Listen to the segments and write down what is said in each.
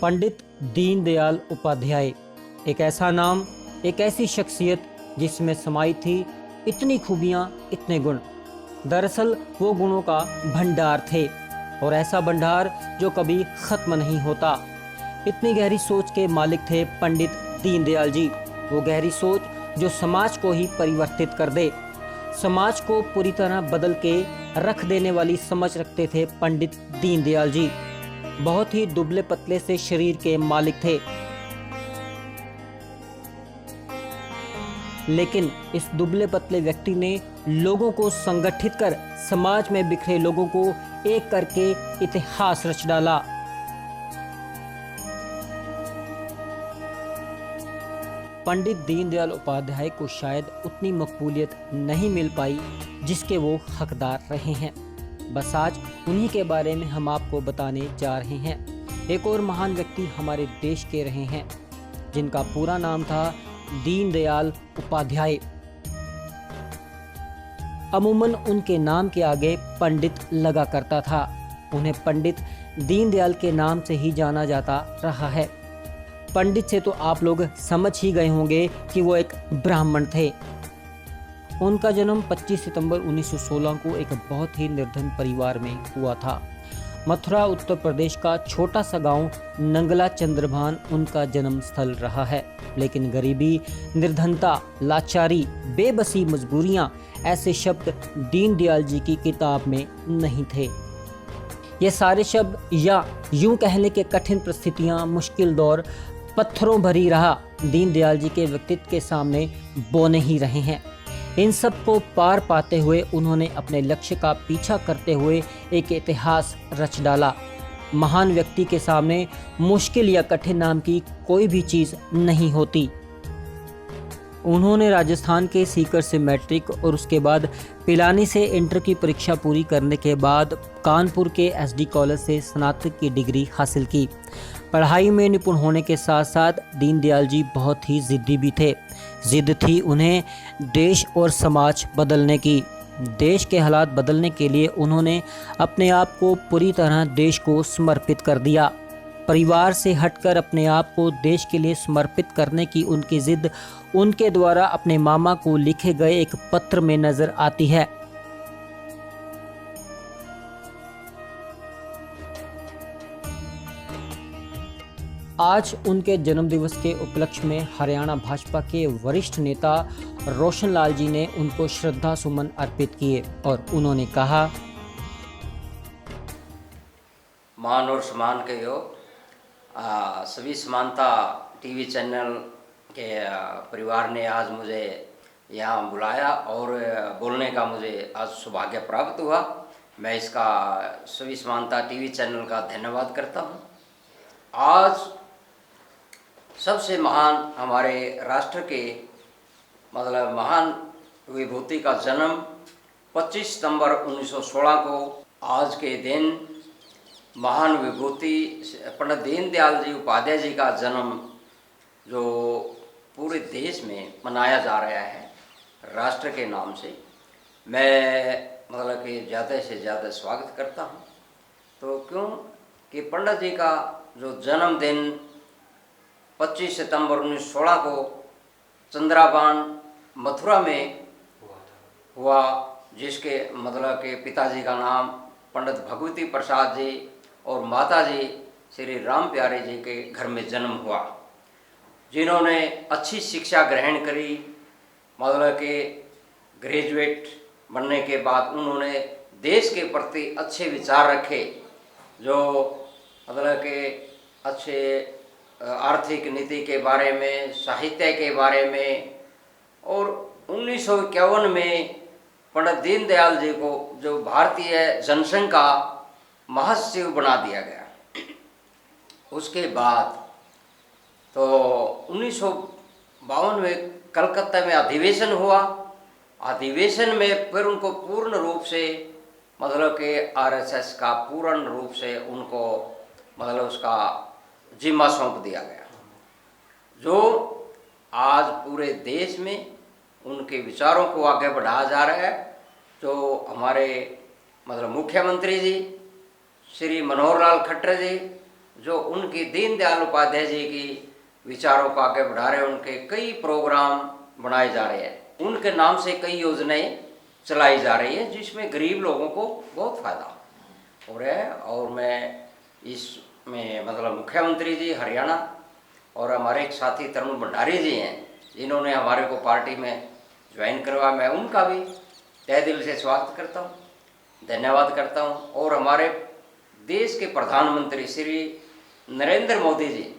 पंडित दीनदयाल उपाध्याय, एक ऐसा नाम, एक ऐसी शख्सियत जिसमें समाई थी इतनी खूबियाँ, इतने गुण। दरअसल वो गुणों का भंडार थे, और ऐसा भंडार जो कभी खत्म नहीं होता। इतनी गहरी सोच के मालिक थे पंडित दीनदयाल जी। वो गहरी सोच जो समाज को ही परिवर्तित कर दे, समाज को पूरी तरह बदल के रख देने वाली समझ रखते थे पंडित दीनदयाल जी। बहुत ही दुबले पतले से शरीर के मालिक थे, लेकिन इस दुबले पतले व्यक्ति ने लोगों को संगठित कर समाज में बिखरे लोगों को एक करके इतिहास रच डाला। पंडित दीनदयाल उपाध्याय को शायद उतनी मकबूलियत नहीं मिल पाई जिसके वो हकदार रहे हैं। बस आज उन्हीं के बारे में हम आपको बताने जा रहे हैं। एक और महान व्यक्ति हमारे देश के रहे हैं, जिनका पूरा नाम था दीनदयाल उपाध्याय। अमूमन उनके नाम के आगे पंडित लगा करता था। उन्हें पंडित दीनदयाल के नाम से ही जाना जाता रहा है। पंडित से तो आप लोग समझ ही गए होंगे कि वो एक ब्राह्मण थे। उनका जन्म 25 सितंबर 1916 को एक बहुत ही निर्धन परिवार में हुआ था। मथुरा उत्तर प्रदेश का छोटा सा गांव नंगला चंद्रभान उनका जन्म स्थल रहा है। लेकिन गरीबी, निर्धनता, लाचारी, बेबसी, मजबूरियां, ऐसे शब्द दीनदयाल जी की किताब में नहीं थे। ये सारे शब्द, या यूं कहने के कठिन परिस्थितियां, मुश्किल दौर, पत्थरों भरी राह दीनदयाल जी के व्यक्तित्व के सामने बोने ही रहे हैं। इन सब को पार पाते हुए उन्होंने अपने लक्ष्य का पीछा करते हुए एक इतिहास रच डाला। महान व्यक्ति के सामने मुश्किल या कठिन नाम की कोई भी चीज़ नहीं होती। उन्होंने राजस्थान के सीकर से मैट्रिक और उसके बाद पिलानी से इंटर की परीक्षा पूरी करने के बाद कानपुर के एसडी कॉलेज से स्नातक की डिग्री हासिल की। पढ़ाई में निपुण होने के साथ साथ दीनदयाल जी बहुत ही जिद्दी भी थे। जिद थी उन्हें देश और समाज बदलने की। देश के हालात बदलने के लिए उन्होंने अपने आप को पूरी तरह देश को समर्पित कर दिया। परिवार से हटकर अपने आप को देश के लिए समर्पित करने की उनकी जिद उनके द्वारा अपने मामा को लिखे गए एक पत्र में नजर आती है। आज उनके जन्मदिवस के उपलक्ष्य में हरियाणा भाजपा के वरिष्ठ नेता रोशन लाल जी ने उनको श्रद्धा सुमन अर्पित किए और उन्होंने कहा, मान और सम्मान के योग सभी समानता टीवी चैनल के परिवार ने आज मुझे यहाँ बुलाया और बोलने का मुझे आज सौभाग्य प्राप्त हुआ। मैं इसका सभी समानता टीवी चैनल का धन्यवाद करता हूँ। आज सबसे महान हमारे राष्ट्र के महान विभूति का जन्म 25 सितंबर 1916 को आज के दिन महान विभूति पंडित दीनदयाल जी उपाध्याय जी का जन्म जो पूरे देश में मनाया जा रहा है राष्ट्र के नाम से, मैं कि ज़्यादा से ज़्यादा स्वागत करता हूँ। तो क्यों कि पंडित जी का जो जन्मदिन 25 सितंबर 1916 को चंद्राबान मथुरा में हुआ, जिसके के पिताजी का नाम पंडित भगवती प्रसाद जी और माता जी श्री राम प्यारे जी के घर में जन्म हुआ, जिन्होंने अच्छी शिक्षा ग्रहण करी। के ग्रेजुएट बनने के बाद उन्होंने देश के प्रति अच्छे विचार रखे, जो के अच्छे आर्थिक नीति के बारे में, साहित्य के बारे में। और 1951 में पंडित दीनदयाल जी को जो भारतीय जनसंघ का महासचिव बना दिया गया। उसके बाद तो 1952 में कलकत्ता में अधिवेशन हुआ। अधिवेशन में फिर उनको पूर्ण रूप से के आरएसएस का पूर्ण रूप से उनको उसका जिम्मा सौंप दिया गया, जो आज पूरे देश में उनके विचारों को आगे बढ़ाया जा रहा है। जो हमारे मुख्यमंत्री जी श्री मनोहर लाल खट्टर जी, जो उनकी दीनदयाल उपाध्याय जी की विचारों को आगे बढ़ा रहे हैं, उनके कई प्रोग्राम बनाए जा रहे हैं, उनके नाम से कई योजनाएं चलाई जा रही है जिसमें गरीब लोगों को बहुत फायदा हो रहा है। और मैं इसमें मतलब मुख्यमंत्री जी हरियाणा और हमारे एक साथी तरुण भंडारी जी हैं जिन्होंने हमारे को पार्टी में ज्वाइन करवा, मैं उनका भी तहे दिल से स्वागत करता हूँ, धन्यवाद करता हूँ। और हमारे देश के प्रधानमंत्री श्री नरेंद्र मोदी जी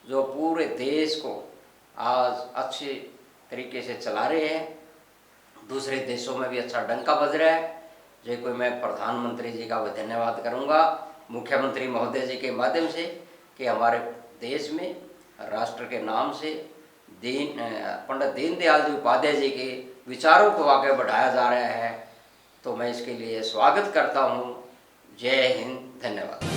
जो पूरे देश को आज अच्छे तरीके से चला रहे हैं, दूसरे देशों में भी अच्छा डंका बज रहा है, जो कोई मैं प्रधानमंत्री जी का भी धन्यवाद करूंगा मुख्यमंत्री महोदय जी के माध्यम से कि हमारे देश में राष्ट्र के नाम से पंडित दीनदयाल जी उपाध्याय जी के विचारों को आगे बढ़ाया जा रहा है। तो मैं इसके लिए स्वागत करता हूँ। जय हिंद, धन्यवाद।